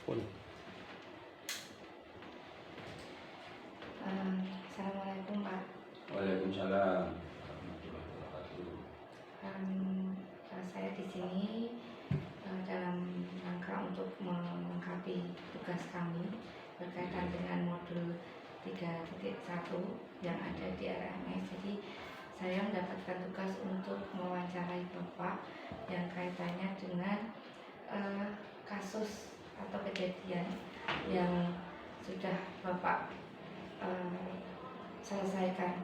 Pun. Assalamualaikum Pak. Waalaikumsalam warahmatullahi wabarakatuh. Saya di sini dalam rangka untuk melengkapi tugas kami berkaitan dengan modul 3.1 yang ada di RMS. Jadi saya mendapatkan tugas untuk mewawancarai Bapak yang kaitannya dengan kasus atau kejadian yang sudah Bapak selesaikan.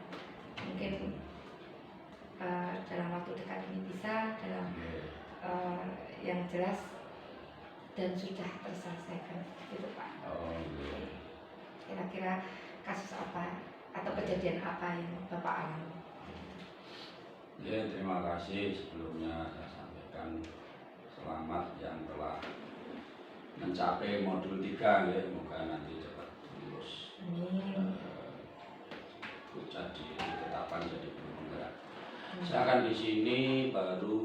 Mungkin dalam waktu dekat ini bisa dalam yang jelas dan sudah terselesaikan gitu Pak. Kira-kira kasus apa atau kejadian apa yang Bapak alami? Ya, terima kasih sebelumnya saya sampaikan selamat yang telah mencapai modul 3 ya, semoga nanti cepat lulus. Amin. Jadi ditetapkan jadi guru penggerak. Saya akan di sini baru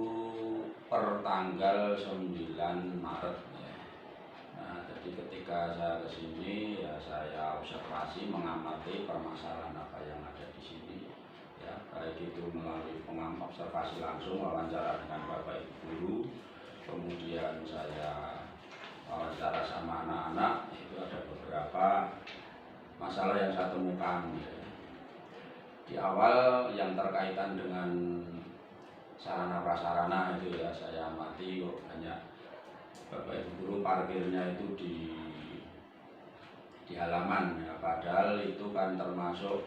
per tanggal 9 Maret ya. Nah, jadi ketika saya ke sini ya saya observasi mengamati permasalahan apa yang ada di sini. Ya, baik itu melalui observasi langsung wawancara dengan Bapak Ibu guru, kemudian saya wawancara sama anak-anak, itu ada beberapa masalah yang saya temukan ya. Di awal yang terkaitan dengan sarana prasarana itu ya saya amati kok banyak Bapak Ibu guru parkirnya itu di halaman ya, padahal itu kan termasuk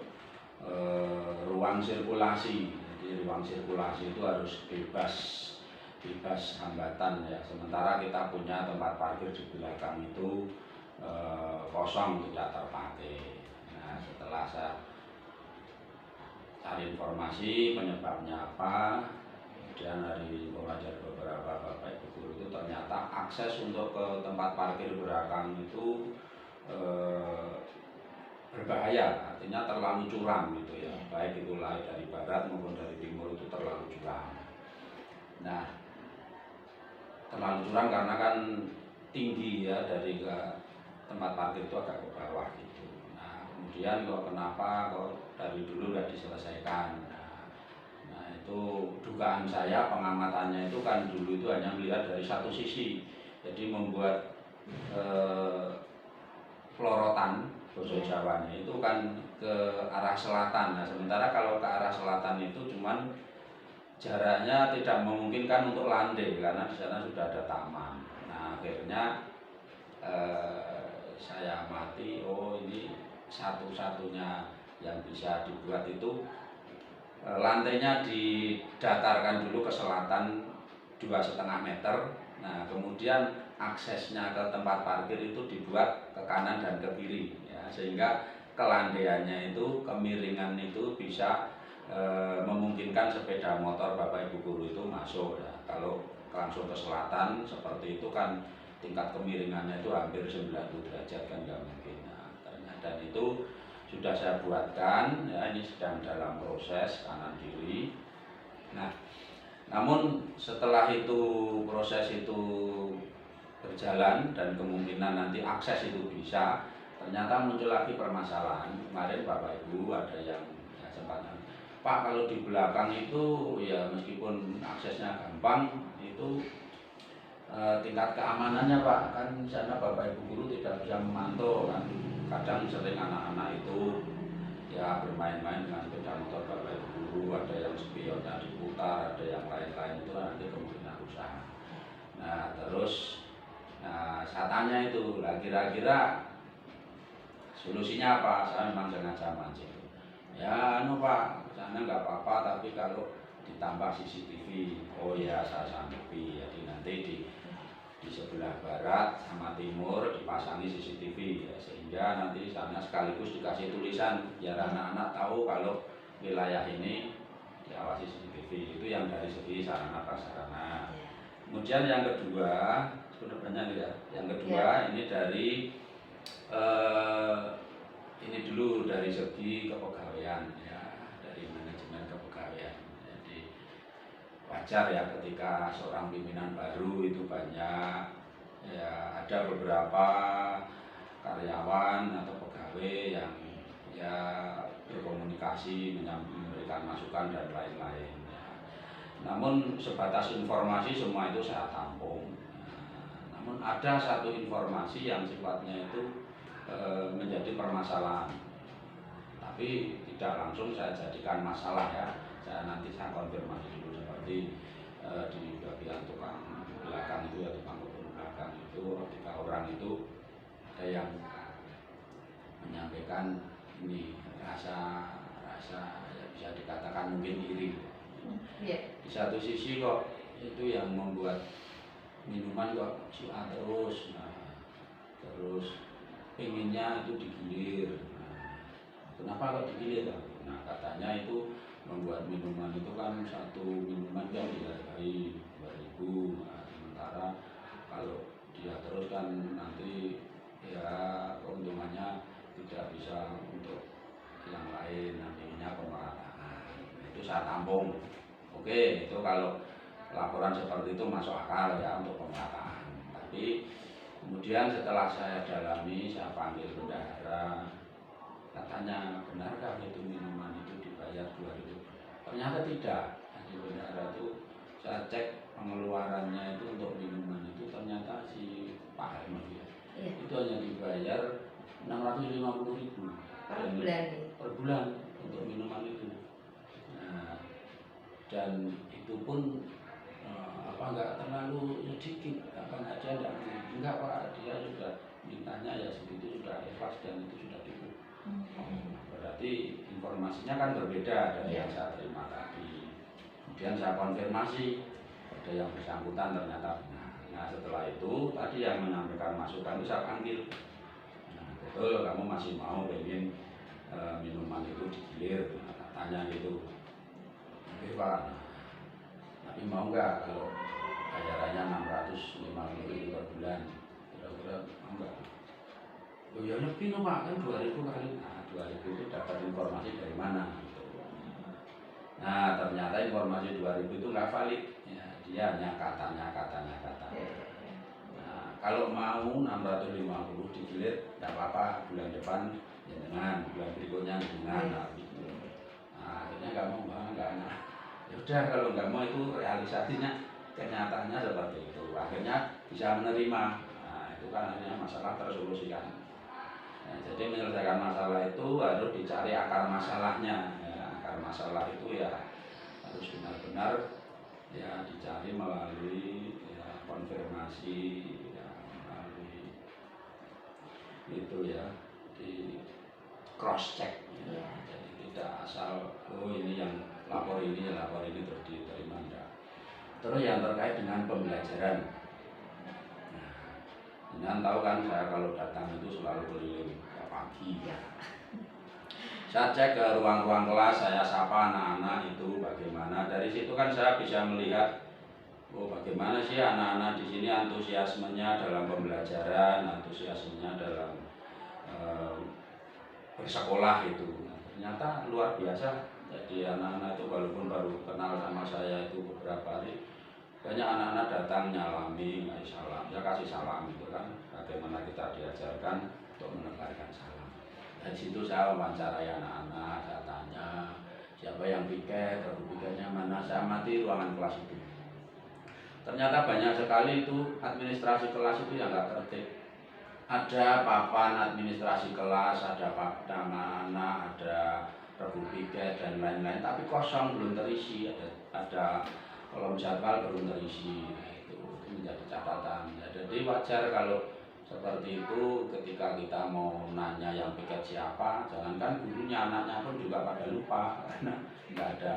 ruang sirkulasi. Jadi ruang sirkulasi itu harus bebas hambatan ya. Sementara kita punya tempat parkir di belakang itu kosong, tidak terpakai. Nah, setelah saya cari informasi penyebabnya apa, kemudian dari mengajar beberapa Bapak Ibu guru itu ternyata akses untuk ke tempat parkir belakang itu berbahaya, artinya terlalu curam gitu ya, baik itu dari barat maupun dari timur itu terlalu curam. Nah, terlalu curam karena kan tinggi ya, dari ke tempat parkir itu agak ke bawah gitu. Nah, kemudian kenapa dari dulu nggak diselesaikan. Nah, itu dugaan saya, pengamatannya itu kan dulu itu hanya melihat dari satu sisi, jadi membuat pelorotan bahasa Jawanya itu kan ke arah selatan. Nah, sementara kalau ke arah selatan itu cuman jaraknya tidak memungkinkan untuk landai karena di sana sudah ada taman. Nah, akhirnya saya amati, oh ini satu-satunya yang bisa dibuat itu lantainya didatarkan dulu ke selatan 2,5 meter. Nah, kemudian aksesnya ke tempat parkir itu dibuat ke kanan dan ke kiri ya, sehingga kelandaiannya itu, kemiringan itu bisa memungkinkan sepeda motor Bapak Ibu guru itu masuk ya. Kalau langsung ke selatan seperti itu kan tingkat kemiringannya itu hampir 90 derajat kan nggak mungkin. Nah, dan itu sudah saya buatkan ya, ini sedang dalam proses kanan kiri. Nah, namun setelah itu proses itu berjalan dan kemungkinan nanti akses itu bisa, ternyata muncul lagi permasalahan. Kemarin Bapak Ibu ada yang ya, sempat, Pak, kalau di belakang itu ya meskipun aksesnya gampang itu tingkat keamanannya Pak, kan di sana Bapak Ibu guru tidak bisa memantau kan. Kadang sering anak-anak itu ya bermain-main dengan sepeda motor Bapak Ibu guru, ada yang spionnya diputar, ada yang lain-lain, itu nanti kemungkinan rusak. Nah, terus saya tanya itu, lah kira-kira solusinya apa? Saya memang sengaja mancing. Ya, Pak, sana nggak apa-apa, tapi kalau ditambah CCTV, oh ya saya sanggupi. Jadi nanti di sebelah barat sama timur dipasangi CCTV ya, sehingga nanti sana sekaligus dikasih tulisan biar anak-anak tahu kalau wilayah ini diawasi CCTV. Itu yang dari segi sarana prasarana. Kemudian yang kedua, sudah banyak ya. Yang kedua ini dari ini dulu dari segi kepegawaian ya, dari manajemen kepegawaian. Jadi wajar ya ketika seorang pimpinan baru itu banyak ya ada beberapa karyawan atau pegawai yang ya berkomunikasi, memberikan masukan dan lain-lain. Ya. Namun sebatas informasi semua itu saya tampung. Namun ada satu informasi yang sifatnya itu menjadi permasalahan, tapi tidak langsung saya jadikan masalah ya. Saya konfirmasi dulu seperti di bagian tukang belakang itu ya, tukang kebun belakang itu ketika orang itu ada yang menyampaikan ini rasa ya bisa dikatakan mungkin iri. Di satu sisi kok itu yang membuat minuman kok siap terus, terus pengennya itu digilir. Kenapa kok digilir? Nah katanya itu membuat minuman itu kan satu minuman kan dihargai 2.000. Nah, sementara kalau dia terus kan nanti ya keuntungannya tidak bisa untuk yang lain, nantinya pemerataan. Itu saya tampung. Oke, itu kalau laporan seperti itu masuk akal ya untuk pemerataan. Tapi kemudian setelah saya dalami, saya panggil bendahara, katanya benarkah itu minuman itu dibayar 2.000? Ternyata tidak. Jadi bendahara itu saya cek pengeluarannya itu untuk minuman itu ternyata si Pak Herman ya, itu hanya dibayar 650.000 per bulan untuk minuman itu. Nah, dan itu pun enggak terlalu sedikit, enggak Pak, dia sudah mintanya ya segitu, sudah ikhlas dan itu sudah cukup. Berarti informasinya kan berbeda dari yang saya terima tadi. Kemudian saya konfirmasi ada yang bersangkutan ternyata benar. Nah setelah itu tadi yang menyampaikan masukan itu saya panggil. Nah, betul kamu masih mau pengen minuman itu digilir, katanya gitu. Oke Pak, tapi mau nggak kalau bayarannya 650.000 per bulan? Kira-kira mau nggak? Oh ya lebih no Pak, kan 2.000 kali. Nah 2.000 itu dapat informasi dari mana? Gitu. Nah ternyata informasi 2.000 itu nggak valid. Ya, dia hanya katanya. Nah kalau mau 650 digilir, nggak apa-apa, bulan depan ya dengan, bulan berikutnya dengan. Nah akhirnya nggak mau, nggak enak. Ya udah kalau nggak mau itu realisasinya kenyataannya seperti itu. Akhirnya bisa menerima. Nah itu kan akhirnya masalah tersolusikan. Nah, jadi menyelesaikan masalah itu harus dicari akar masalahnya. Ya, akar masalah itu ya harus benar-benar ya dicari melalui ya, konfirmasi ya, melalui itu ya di cross check ya. Jadi tidak asal ini yang lapor ini terus diterima enggak. Terus yang terkait dengan pembelajaran, nah, tahu kan saya kalau datang itu selalu keliling pagi. Saya cek ke ruang-ruang kelas, saya sapa anak-anak itu bagaimana. Dari situ kan saya bisa melihat bagaimana sih anak-anak di sini antusiasmenya dalam pembelajaran, antusiasmenya dalam bersekolah itu. Nah, ternyata luar biasa. Jadi anak-anak itu walaupun baru kenal sama saya itu beberapa hari, banyak anak-anak datang nyalami, ngasih salam, ya kasih salam itu kan. Bagaimana kita diajarkan untuk menebarkan salam. Dari situ saya wawancarai anak-anak, saya tanya siapa yang piket, kartu piketnya mana, saya amati ruangan kelas itu. Ternyata banyak sekali itu administrasi kelas itu yang nggak tertib. Ada papan administrasi kelas, ada nama anak, ada regu piket dan lain-lain, tapi kosong, belum terisi. Ada kolom jadwal belum terisi. Nah, itu menjadi catatan. Jadi wajar kalau seperti itu ketika kita mau nanya yang piket siapa, jangankan gurunya, anaknya pun juga pada lupa karena nggak ada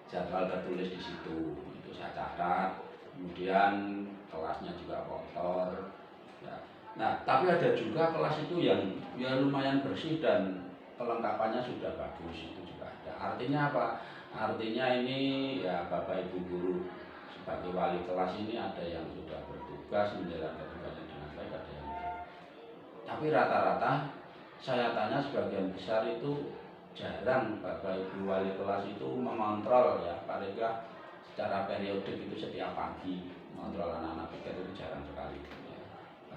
jadwal tertulis di situ. Itu saya catat. Kemudian kelasnya juga kotor. Ya. Nah, tapi ada juga kelas itu yang ya lumayan bersih dan kelengkapannya sudah bagus, itu juga ada. Artinya apa? Artinya ini ya Bapak Ibu guru sebagai wali kelas ini ada yang sudah bertugas menjalankan tugasnya dengan baik, ada yang tidak. Tapi rata-rata saya tanya sebagian besar itu jarang Bapak Ibu wali kelas itu mengontrol ya, paling enggak secara periodik itu setiap pagi mengontrol anak-anak piket itu jarang sekali. Ya.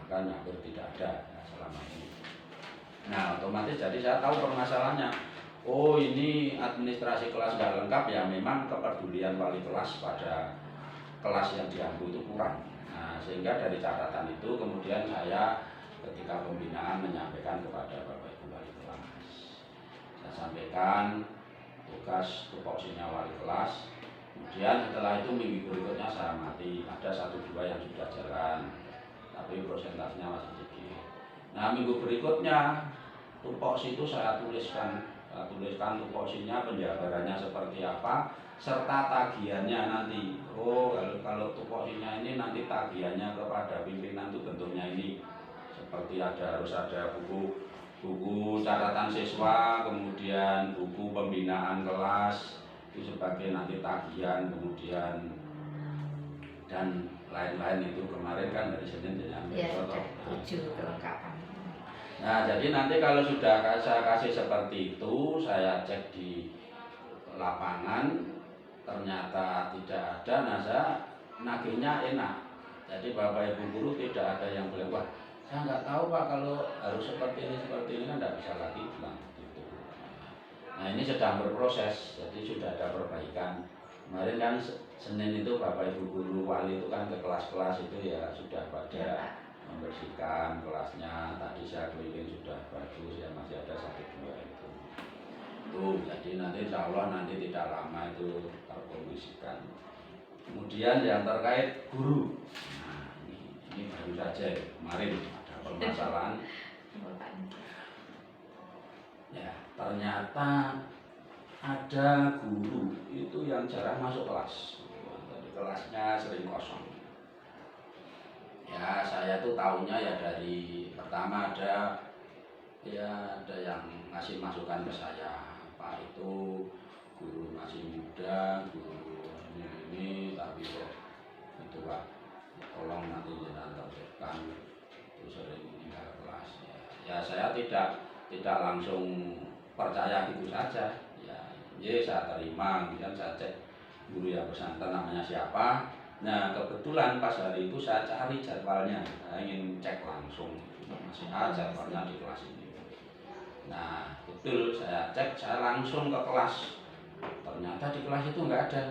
bahkan hampir tidak ada ya, selama ini. Nah otomatis jadi saya tahu permasalahannya. Oh ini administrasi kelas nggak lengkap ya, memang kepedulian wali kelas pada kelas yang diambil itu kurang. Nah sehingga dari catatan itu kemudian saya ketika pembinaan menyampaikan kepada Bapak Ibu wali kelas. Saya sampaikan tugas tupoksinya wali kelas. Kemudian setelah itu minggu berikutnya saya amati ada 1-2 yang sudah jalan, tapi prosentasenya masih sedikit. Nah minggu berikutnya tupoksi itu saya tuliskan tupoksinya, penjabarannya seperti apa, serta tagihannya nanti. Oh kalau tupoksinya ini nanti tagihannya kepada pimpinan itu bentuknya ini, seperti harus ada buku catatan siswa, kemudian buku pembinaan kelas itu sebagai nanti tagihan, kemudian dan lain-lain itu kemarin kan dari Senin sampai Ya, Selasa. 7 kelengkapan. Nah jadi nanti kalau sudah saya kasih seperti itu, saya cek di lapangan ternyata tidak ada, nah saya nagihnya enak. Jadi Bapak Ibu guru tidak ada yang bilang, wah saya nggak tahu Pak kalau harus seperti ini kan tidak bisa lagi bilang gitu. Nah ini sedang berproses, jadi sudah ada perbaikan. Kemarin kan Senin itu Bapak Ibu guru wali itu kan ke kelas-kelas itu ya sudah pada membersihkan kelasnya. Tadi saya keliling sudah bagus ya, masih ada 1-2 itu. Jadi nanti insya Allah nanti tidak lama itu terkondisikan. Kemudian yang terkait guru, nah ini baru saja kemarin ada permasalahan. Ya ternyata ada guru itu yang jarang masuk kelas, jadi kelasnya sering kosong. Ya saya tuh tahunya ya dari pertama ada yang ngasih masukan ke saya, Pak itu guru masih muda, guru ini tapi kok itu Pak tolong nanti jangan tertibkan itu sering meninggal kelas ya saya tidak langsung percaya gitu saja ya saya terima, kemudian saya cek guru yang bersangkutan namanya siapa. Nah kebetulan pas hari itu saya cari jadwalnya, saya ingin cek langsung masih ada jadwalnya di kelas ini. Nah betul saya cek, saya langsung ke kelas, ternyata di kelas itu nggak ada.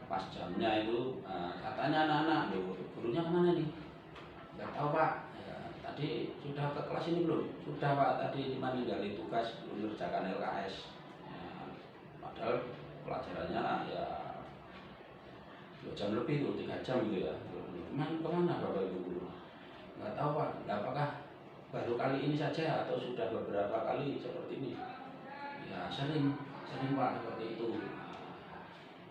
Pas jamnya itu katanya anak-anak, gurunya kemana nih? Nggak tahu Pak, ya, tadi sudah ke kelas ini belum? Sudah Pak, tadi cuma ninggalin tugas mengerjakan LKS ya, padahal pelajarannya ya 2 jam lebih tuh, 3 jam gitu ya. Kemana Bapak Ibu guru? Nggak tahu Pak, apakah baru kali ini saja atau sudah beberapa kali seperti ini? Ya sering Pak seperti itu.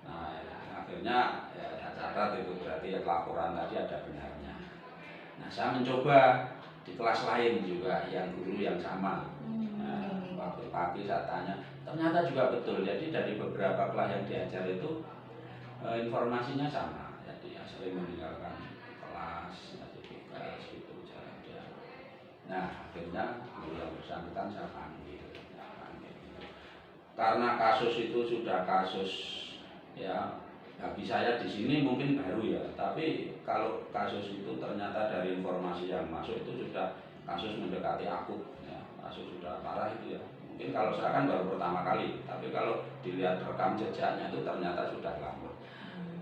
Nah akhirnya ya, saya catat itu berarti ya, laporan tadi ada benarnya. Nah saya mencoba di kelas lain juga yang guru yang sama. Nah, waktu pagi saya tanya, ternyata juga betul. Jadi dari beberapa kelas yang diajar itu informasinya sama, jadi sering meninggalkan kelas, jadi tugas itu jarang dia. Nah akhirnya guru yang bersangkutan saya panggil. Karena kasus itu sudah kasus ya bagi saya di sini mungkin baru ya, tapi kalau kasus itu ternyata dari informasi yang masuk itu sudah kasus mendekati akut, ya, kasus sudah parah itu ya. Mungkin kalau saya kan baru pertama kali, tapi kalau dilihat rekam jejaknya itu ternyata sudah lama.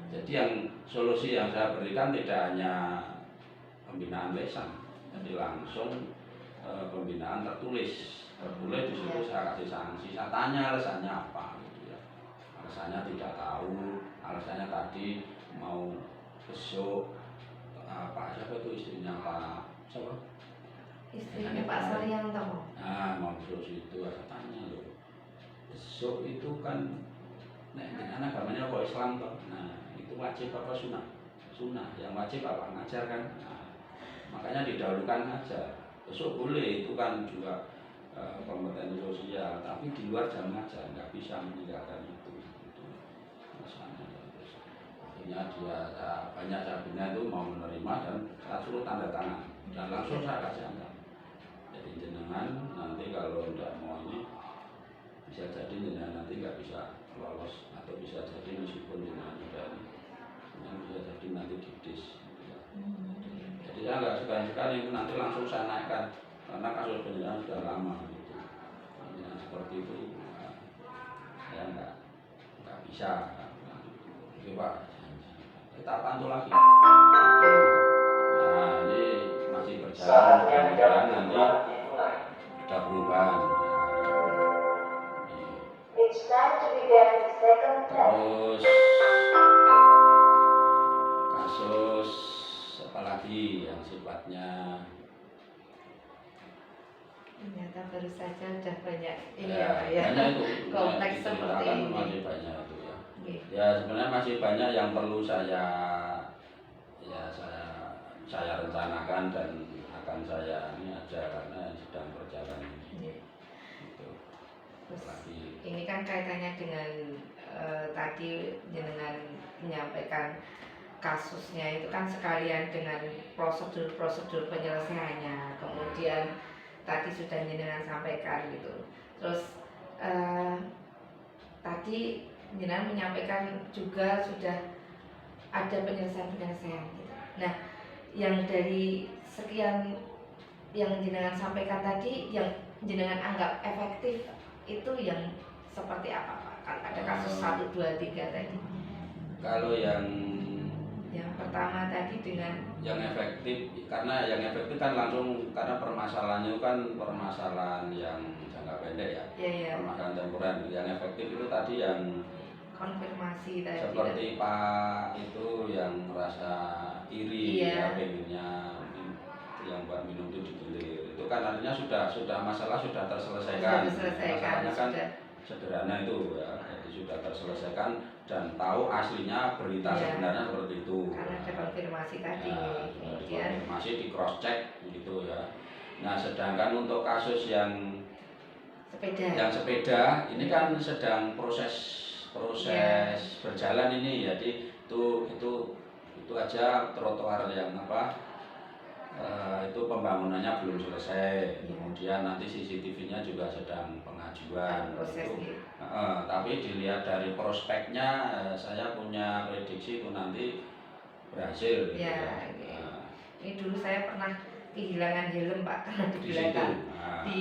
Jadi yang solusi yang saya berikan tidak hanya pembinaan lisan, jadi langsung pembinaan tertulis. Tertulis di situ saya kasih sanksi, saya tanya alasannya apa gitu ya. Alasannya tidak tahu, alasannya tadi mau besok Pak siapa itu istrinya Pak siapa? Istrinya Pak Saryanto. Nah mau besok itu saya tanya loh, besok itu kan anak agamanya kok Islam toh. Nah itu wajib apa sunnah? Sunnah, yang wajib apa ngajar kan? Nah, makanya didahulukan ngajar. Besok boleh itu kan juga kompetensi sosial, tapi di luar jam ngajar nggak bisa meninggalkan itu masalahnya. Akhirnya dia banyak sabina itu mau menerima dan saya suruh tanda tangan dan langsung saya kasih angka. Jadi jenengan nanti kalau tidak mau ini bisa jadi jenengan nanti nggak bisa lolos atau bisa jadi meskipun jenengan sudah ini bisa jadi nanti didis. Jadi Jadi saya nggak segan-segan itu nanti langsung saya naikkan karena kasus penyidikan sudah lama gitu. Yang seperti itu saya nggak bisa. Oke Pak, kita pantau lagi. Nah ini masih berjalan, mudah-mudahan nanti ada perubahan. Terus kasus apa lagi yang sifatnya ternyata baru saja udah banyak ini ya, Pak ya. banyak itu Kompleks seperti ini. masih banyak itu ya. Oke. Ya sebenarnya masih banyak yang perlu saya rencanakan dan akan saya ini aja karena sedang berjalan ini. Iya. Gitu. Terus Lagi. ini kan kaitannya dengan tadi jenengan menyampaikan kasusnya itu kan sekalian dengan prosedur-prosedur penyelesaiannya. Kemudian tadi sudah jenengan sampaikan gitu. Terus tadi jenengan menyampaikan juga sudah ada penyelesaian gitu. Nah, yang dari sekian yang jenengan sampaikan tadi, yang jenengan anggap efektif itu yang seperti apa Pak? Kan ada kasus 1, 2, 3 tadi. Kalau yang pertama tadi dengan yang efektif, karena yang efektif kan langsung karena permasalahannya itu kan permasalahan yang jangka pendek ya, permasalahan temporer. Yang efektif itu tadi yang konfirmasi tadi seperti Pak itu yang merasa iri ya pengennya yang buat minum itu digilir, itu kan artinya sudah masalah sudah terselesaikan. Masalahnya kan sederhana itu ya, jadi sudah terselesaikan dan tahu aslinya berita sebenarnya seperti itu. Karena ada konfirmasi tadi, kemudian masih di cross check gitu ya. Nah sedangkan untuk kasus yang sepeda ini kan sedang proses berjalan ini, jadi itu aja trotoar yang itu pembangunannya belum selesai, kemudian nanti CCTV-nya juga sedang pengajuan itu. Tapi dilihat dari prospeknya saya punya prediksi itu nanti berhasil gitu ya. Ini dulu saya pernah kehilangan helm Pak karena di belakang di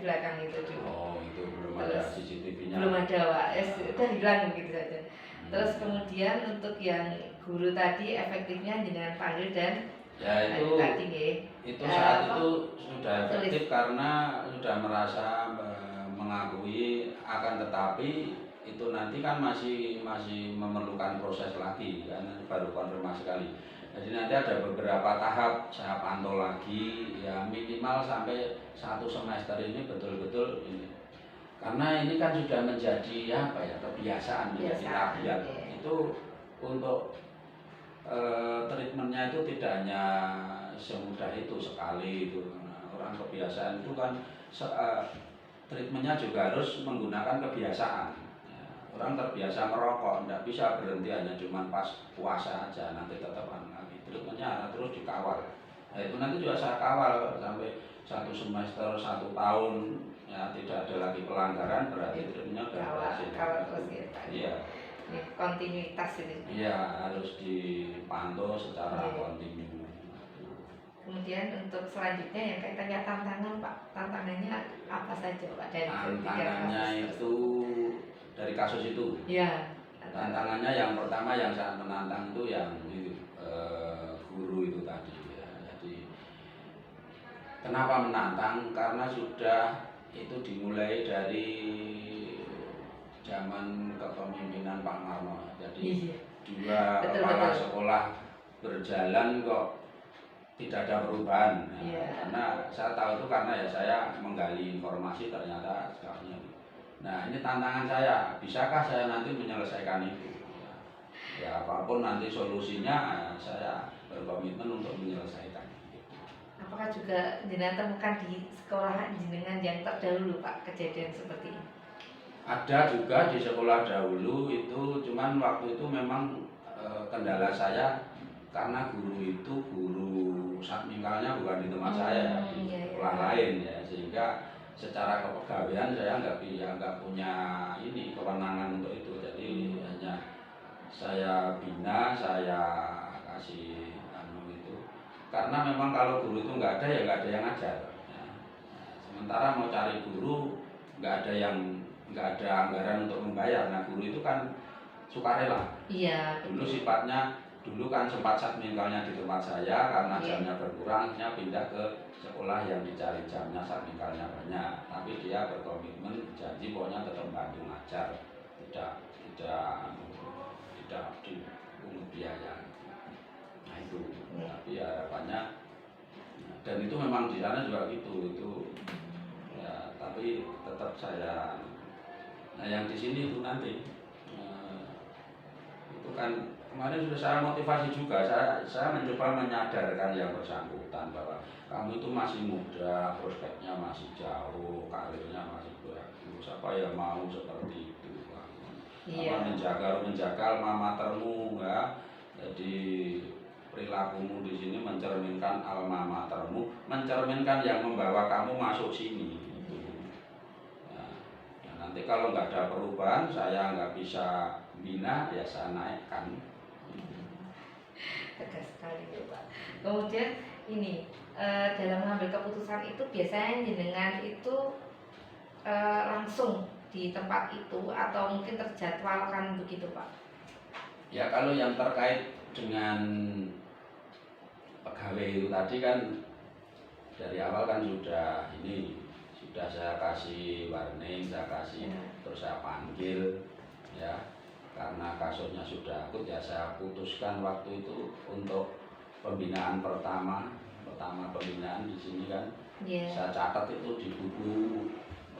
belakang itu dulu. Oh itu belum ada CCTV-nya. Belum ada Pak, sudah hilang begitu saja. Terus kemudian untuk yang guru tadi efektifnya jenengan panggil dan ya itu saat itu sudah efektif karena sudah merasa mengakui, akan tetapi itu nanti kan masih memerlukan proses lagi kan, baru konfirmasi kali. Jadi nanti ada beberapa tahap saya pantau lagi ya, minimal sampai 1 semester ini betul-betul ini. Karena ini kan sudah menjadi kebiasaan, menjadi tabiat. Itu untuk treatmentnya itu tidak hanya semudah itu sekali itu. Nah, orang kebiasaan itu kan treatmentnya juga harus menggunakan kebiasaan. Ya, orang terbiasa merokok, tidak bisa berhenti hanya cuma pas puasa aja, nanti tetap lagi. Treatmentnya terus dikawal. Nah, itu nanti juga saya kawal sampai 1 semester, 1 tahun, ya tidak ada lagi pelanggaran, berarti treatmentnya sudah berhasil. Iya. Kontinuitas ini. Iya, harus dipantau secara kontinu. Kemudian untuk selanjutnya yang kaitannya tantangan Pak, tantangannya apa saja Pak dari tantangannya itu dari kasus itu. Iya. Tantangannya yang pertama yang sangat menantang itu yang itu guru itu tadi. Ya. Jadi kenapa menantang? Karena sudah itu dimulai dari zaman kepemimpinan Pak Marno. Jadi dua kepala sekolah berjalan kok tidak ada perubahan. Karena saya tahu itu karena ya saya menggali informasi ternyata sekarang. Nah ini tantangan saya, bisakah saya nanti menyelesaikan itu? Ya apapun nanti solusinya saya berkomitmen untuk menyelesaikan. Apakah juga jenengan temukan di sekolah jenengan yang terdahulu Pak kejadian seperti ini? Ada juga di sekolah dahulu itu, cuman waktu itu memang kendala saya karena guru itu guru satmingkalnya bukan di tempat saya, di sekolah lain ya, sehingga secara kepegawaian saya nggak punya ini kewenangan untuk itu. Jadi hanya saya bina, saya kasih itu karena memang kalau guru itu nggak ada ya nggak ada yang ngajar. Ya. Sementara mau cari guru nggak ada anggaran untuk membayar. Nah guru itu kan sukarela. Iya. Dulu sifatnya dulu kan sempat satminkalnya di tempat saya karena Iya. jamnya berkurang, dia pindah ke sekolah yang dicari jamnya satminkalnya banyak. Tapi dia berkomitmen janji pokoknya tetap bantu ngajar, tidak dipungut biaya. Nah itu, tapi harapannya dan itu memang di sana juga gitu itu ya, tapi tetap saya. Nah yang di sini itu nanti itu kan kemarin sudah saya motivasi juga, saya mencoba menyadarkan yang bersangkutan bahwa kamu itu masih muda, prospeknya masih jauh, karirnya masih bagus, apa ya mau seperti itu. Iya. Menjaga alma matermu ya. Jadi perilakumu di sini mencerminkan alma matermu, mencerminkan yang membawa kamu masuk sini. Ya, ya nanti kalau nggak ada perubahan, saya nggak bisa bina, ya saya naikkan. Tegas sekali ya Pak. Kemudian ini dalam mengambil keputusan itu biasanya jenengan itu langsung di tempat itu atau mungkin terjadwalkan begitu Pak? Ya kalau yang terkait dengan pegawai itu tadi kan dari awal kan sudah saya kasih warning, saya kasih terus saya panggil ya, karena kasusnya sudah akut ya saya putuskan waktu itu untuk pembinaan pertama pembinaan di sini kan. Saya catat itu di buku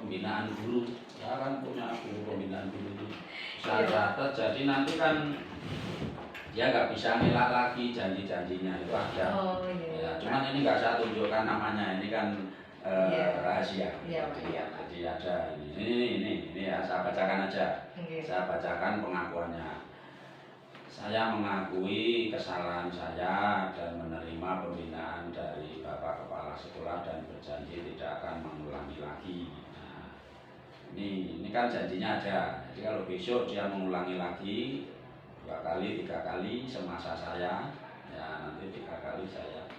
pembinaan guru, saya kan punya buku pembinaan guru itu saya catat, jadi nanti kan dia nggak bisa ngelak lagi janji-janjinya itu ada. Ya, cuman ini nggak saya tunjukkan namanya, ini kan rahasia. Jadi ada ini ya saya bacakan aja. Saya bacakan pengakuannya. Saya mengakui kesalahan saya dan menerima pembinaan dari Bapak Kepala Sekolah dan berjanji tidak akan mengulangi lagi. Nah, ini kan janjinya ada. Jadi kalau besok dia mengulangi lagi 2 kali, 3 kali semasa saya, ya nanti 3 kali saya.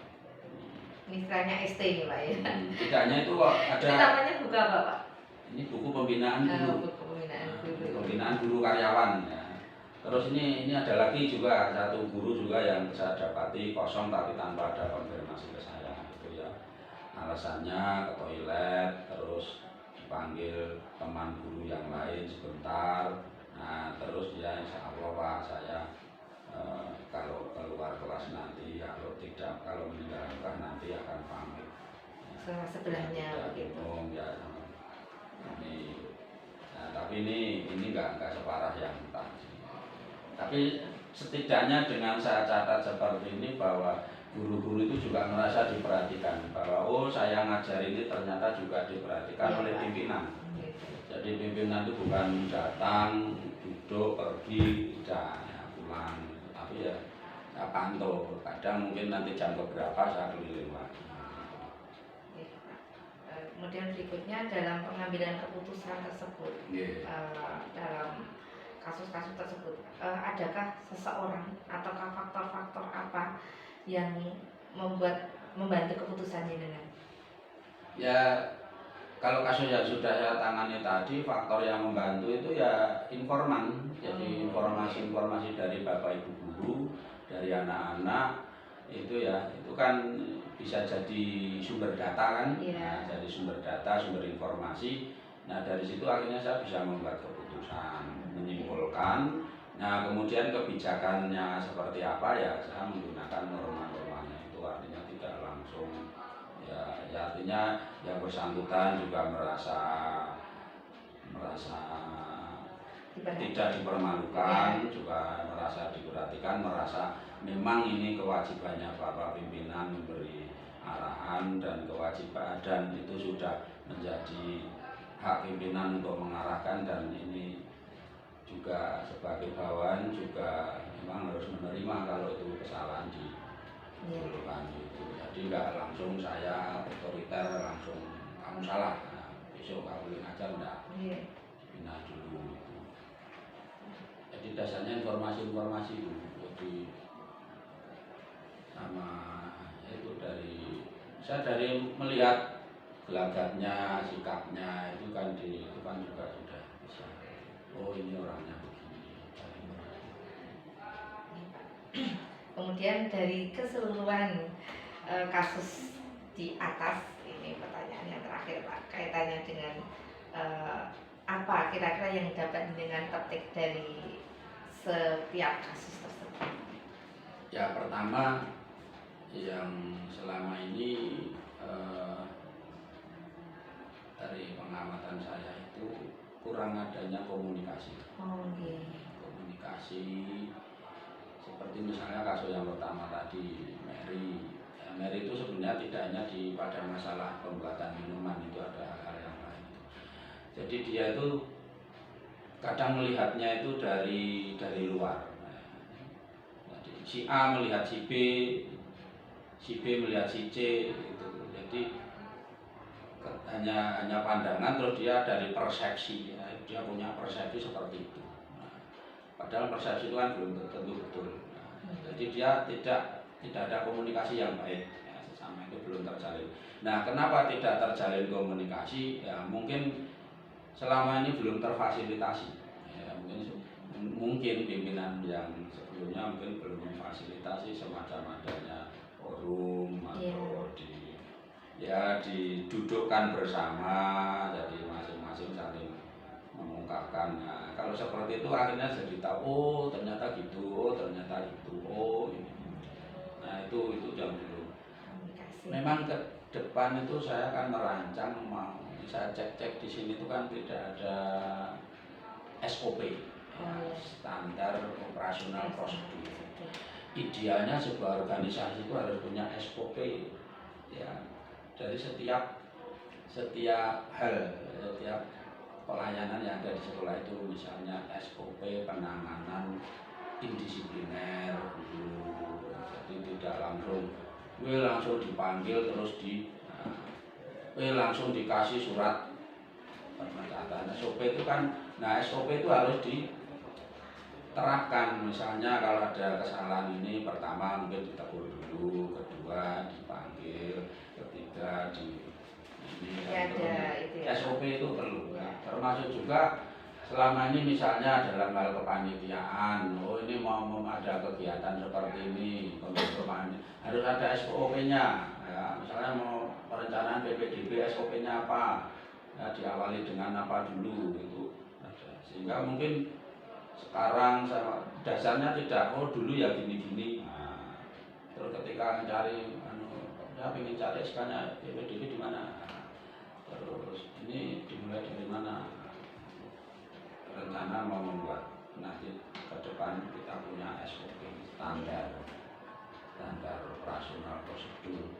Misalnya ST ini Pak ya. Tidaknya itu kok ada. Ini namanya buku apa Pak? Ini buku pembinaan guru. Pembinaan guru karyawan ya. Terus ini ada lagi juga satu guru juga yang saya dapati kosong tapi tanpa ada konfirmasi ke saya gitu ya. Alasannya ke toilet, terus dipanggil teman guru yang lain sebentar. Nah terus dia insya Allah Pak saya kalau keluar kelas nanti, kalau meninggalkan nanti akan pamit. Sama sebelahnya begitu. Ya ini. Nah, tapi ini nggak separah yang tadi. Tapi setidaknya dengan saya catat seperti ini bahwa guru-guru itu juga merasa diperhatikan, bahwa oh saya ngajar ini ternyata juga diperhatikan oleh pimpinan. Jadi pimpinan itu bukan datang, duduk, pergi, tidak ya, pulang, tapi ya saya pantau. Kadang mungkin nanti jam keberapa saya keliling lagi. Kemudian berikutnya dalam pengambilan keputusan tersebut, dalam kasus-kasus tersebut, adakah seseorang ataukah faktor-faktor apa yang membantu keputusan jenengan? Ya kalau kasus yang sudah saya tangani tadi, faktor yang membantu itu ya informan. Jadi informasi-informasi dari Bapak Ibu guru, dari anak-anak itu ya, itu kan bisa jadi sumber data kan. Nah, jadi sumber data, sumber informasi. Nah dari situ akhirnya saya bisa membuat keputusan, menyimpulkan. Nah kemudian kebijakannya seperti apa ya saya menggunakan norma-normanya itu, artinya tidak langsung ya artinya yang bersangkutan juga merasa tidak dipermalukan, juga merasa diperhatikan, merasa memang ini kewajibannya Bapak pimpinan memberi arahan dan kewajiban, dan itu sudah menjadi hak pimpinan untuk mengarahkan, dan ini juga sebagai bawahan juga memang harus menerima kalau itu kesalahan dilakukan itu. Jadi nggak langsung saya otoriter langsung kamu salah, nah, besok kamu ngajar enggak, bina dulu itu. Jadi dasarnya informasi-informasi itu, jadi sama itu saya dari melihat gelagatnya, sikapnya itu kan juga sudah bisa. Oh ini orangnya begini. Kemudian dari keseluruhan kasus di atas, ini pertanyaan yang terakhir Pak, kaitannya dengan apa kira-kira yang dapat dengan petik dari setiap kasus tersebut? Ya pertama yang selama ini dari pengamatan saya itu kurang adanya komunikasi. Oh, okay. Komunikasi seperti misalnya kasus yang pertama tadi Mary. Ya, Mary itu sebenarnya tidak hanya pada masalah pembuatan minuman, itu ada hal yang lain. Jadi dia itu kadang melihatnya itu dari luar. Jadi si A melihat si B melihat si C gitu. Jadi hanya pandangan, terus dia dari persepsi, ya, dia punya persepsi seperti itu. Nah, padahal persepsi itu kan belum tentu betul. Nah, jadi dia tidak ada komunikasi yang baik, ya, sesama itu belum terjalin. Nah, kenapa tidak terjalin komunikasi? Ya mungkin selama ini belum terfasilitasi. Ya, mungkin pimpinan yang sebelumnya mungkin belum memfasilitasi semacam adanya forum atau didudukkan bersama, jadi masing-masing saling mengungkapkan. Nah, kalau seperti itu akhirnya jadi tahu, oh ternyata gitu, oh ternyata gitu, oh ini. Nah itu jam dulu. Memang ke depan itu saya akan merancang, mau saya cek di sini itu kan tidak ada SOP, ya, standar operasional prosedur. Idealnya sebuah organisasi itu harus punya SOP, ya, dari setiap hal, setiap pelayanan yang ada di sekolah itu, misalnya SOP penanganan indisipliner dulu, jadi tidak langsung dipanggil terus langsung dikasih surat pemecatan. SOP itu kan, nah SOP itu harus diterapkan. Misalnya kalau ada kesalahan ini, pertama mungkin ditegur dulu, kedua dipanggil, ketiga SOP itu perlu. Ya. Termasuk juga selama ini misalnya dalam hal kepanitiaan, oh ini mau ada kegiatan seperti ini, harus ada SOP-nya. Ya, misalnya mau perencanaan PPDB, SOP-nya apa? Ya, diawali dengan apa dulu gitu. Sehingga mungkin sekarang dasarnya tidak, oh dulu ya gini-gini. Nah, terus ketika mencari saya ingin cari SK-nya PPDB di mana, terus ini dimulai dari mana, rencana mau membuat nanti ke depan kita punya SOP, standar operasional prosedur.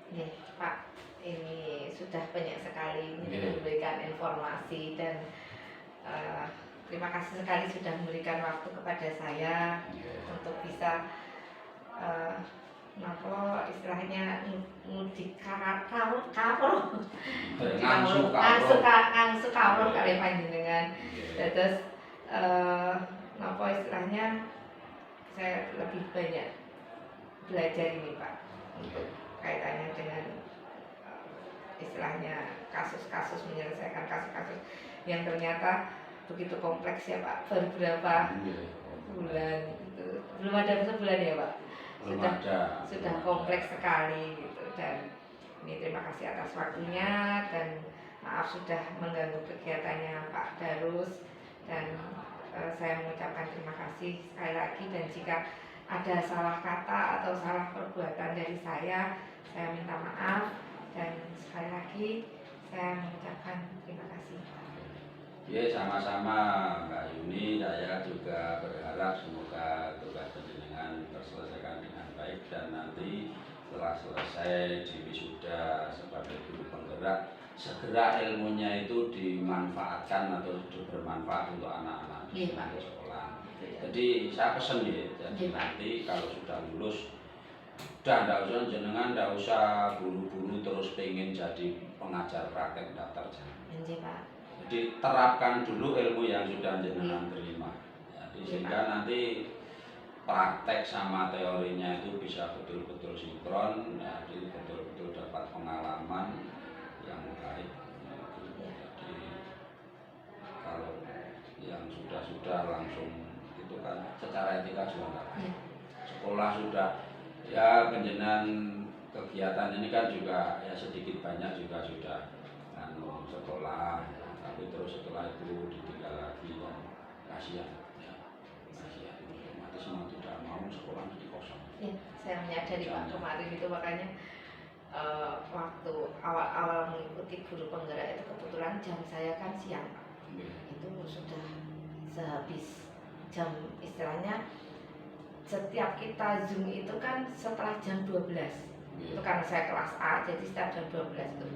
Ya, Pak, ini sudah banyak sekali memberikan informasi dan terima kasih sekali sudah memberikan waktu kepada saya untuk bisa istilahnya mudik ngangsu kawruh kali panjenengan. Terus istilahnya saya lebih banyak belajar ini Pak, untuk kaitannya dengan istilahnya kasus-kasus, menyelesaikan kasus-kasus yang ternyata begitu kompleks ya Pak. Baru berapa bulan itu, belum ada sebulan ya Pak, sudah kompleks sekali gitu. Dan ini terima kasih atas waktunya, dan maaf sudah mengganggu kegiatannya Pak Darus, dan saya mengucapkan terima kasih sekali lagi. Dan jika ada salah kata atau salah perbuatan dari saya minta maaf, dan sekali lagi saya mengucapkan terima kasih. Ya, sama-sama Mbak Yuni. Saya juga berharap semoga tugas penjenengan terselesaikan dengan baik, dan nanti setelah selesai di wisuda sebagai guru penggerak, segera ilmunya itu dimanfaatkan atau bermanfaat untuk anak-anak di sekolah. Jadi saya pesen ya, jadi nanti kalau sudah lulus, tidak usah jenengan, tidak usah buru-buru terus pengen jadi pengajar praktek daftar jangan. Jadi terapkan dulu ilmu yang sudah jenengan terima. Jadi sehingga nanti praktek sama teorinya itu bisa betul-betul sinkron, jadi betul-betul dapat pengalaman yang baik. Jadi kalau yang sudah langsung itu kan secara etika juga enggak baik. Sekolah sudah ya penjenengan kegiatan ini kan juga ya sedikit banyak juga sudah sekolah, tapi terus setelah itu ditinggal lagi kan kasihan ya, kasihan otomatis mau tidak mau sekolah jadi kosong. Ya, saya menyadari Pak kemarin itu makanya waktu awal-awal mengikuti guru penggerak itu kebetulan jam saya kan siang Pak. Itu sudah sehabis jam, istilahnya setiap kita Zoom itu kan setelah jam 12. Itu karena saya kelas A, jadi setiap jam 12 itu.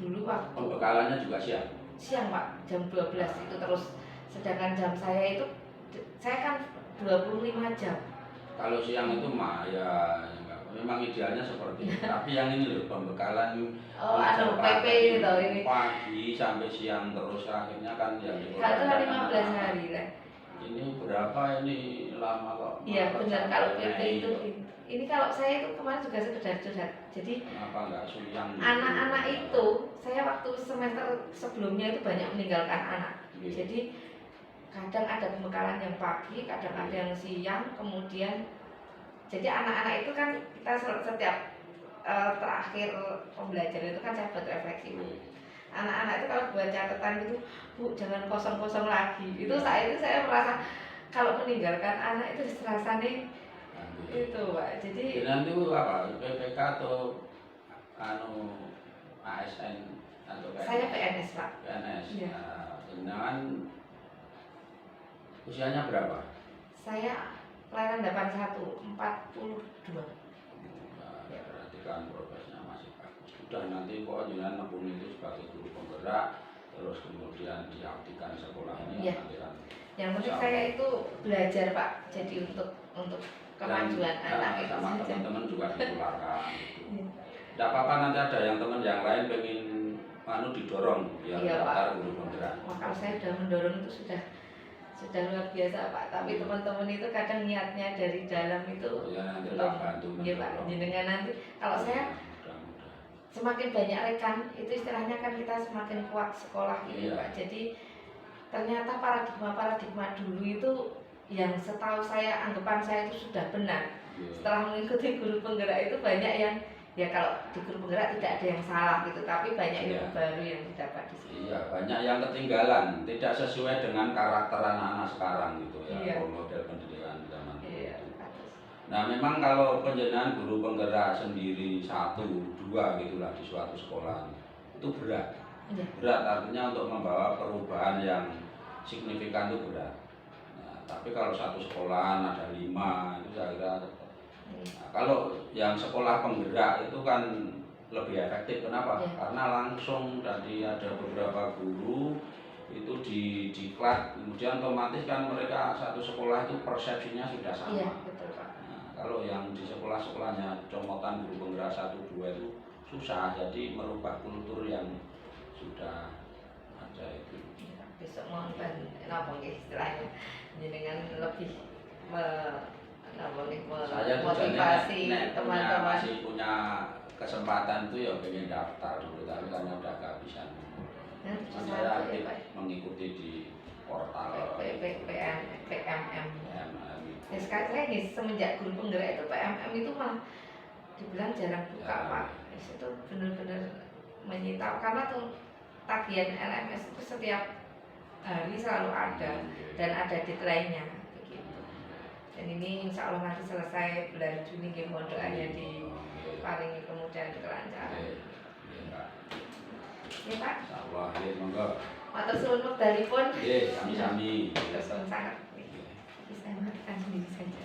Dulu waktu pembekalannya juga siang? Siang Pak, jam 12 itu terus. Sedangkan jam saya itu, saya kan 25 jam. Kalau siang itu mah ya memang idealnya seperti itu. Tapi yang ini loh, pembekalan PP itu ini. Pagi sampai siang terus akhirnya kan ya itu 15 hari lah. Ini berapa ini lama kok? Iya benar, kalau PP itu ini kalau saya itu kemarin juga sekedar curhat. Jadi kenapa enggak siang? Anak-anak itu saya waktu semester sebelumnya itu banyak meninggalkan anak. Jadi kadang ada pembekalan yang pagi, kadang ada yang siang, kemudian jadi anak-anak itu kan kita setiap terakhir pembelajaran itu kan saya buat refleksi. Anak-anak itu kalau buat catatan gitu, Bu jangan kosong-kosong lagi. Itu saat itu saya merasa kalau meninggalkan anak itu rasanya itu Pak. Jadi nanti apa? PPK atau ASN atau PNS? Saya PNS Pak. PNS. Iya. Dengan usianya berapa? Saya pelayanan 81, 42. Ya, berarti kan progresnya masih bagus. Sudah nanti kok jangan nebung itu sebagai guru penggerak, terus kemudian diaktifkan sekolah ini. Ya. Nanti kan. Yang penting saya itu belajar Pak. Jadi untuk kemajuan anak itu sama saja. Teman-teman juga ditularkan. Gitu. Tidak apa-apa nanti ada yang teman yang lain pengen didorong biar daftar guru penggerak. Kalau saya sudah mendorong itu sudah luar biasa Pak. Tapi teman-teman itu kadang niatnya dari dalam itu belum. Ya Pak, jenengan nanti kalau saya semakin banyak rekan itu istilahnya kan kita semakin kuat sekolah gitu Pak. Jadi ternyata paradigma dulu itu yang setahu saya, anggapan saya itu sudah benar. Setelah mengikuti guru penggerak itu banyak yang ya kalau di guru penggerak tidak ada yang salah gitu, tapi banyak ilmu baru yang didapat di sini. Iya, banyak yang ketinggalan, tidak sesuai dengan karakter anak-anak sekarang gitu ya, model pendidikan zaman dulu. Nah, memang kalau penjenengan guru penggerak sendiri 1, 2 gitulah di suatu sekolah itu berat. Berat artinya untuk membawa perubahan yang signifikan itu berat. Nah, tapi kalau satu sekolah ada 5 itu saya kira. Nah, kalau yang sekolah penggerak itu kan lebih efektif. Kenapa? Karena langsung tadi ada beberapa guru itu diklat, kemudian otomatis kan mereka satu sekolah itu persepsinya sudah sama. Iya, betul Pak. Nah, kalau yang di sekolah-sekolahnya comotan guru penggerak 1, 2 itu susah, jadi merubah kultur yang sudah ada itu. Ya, besok mau istilahnya dengan lebih saya motivasi teman-teman masih punya kesempatan itu ya pengen daftar dulu, tapi karena udah kehabisan. Saya aktif mengikuti di portal PMM. Ya sekarang saya ini semenjak guru penggerak itu PMM itu malah dibilang jarang buka Pak. Itu benar-benar menyita karena tuh tagihan LMS itu setiap hari selalu ada dan ada deadline-nya begitu. Dan ini insya Allah nanti selesai bulan Juni mohon doanya diparingi kemudahan kelancaran. Ya Pak. Insyaallah ya monggo. Matur suwun wekdalipun. Nggih, sami-sami. Terus sangat bisa matikan sendiri saja.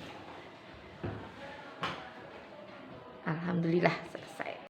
Alhamdulillah selesai.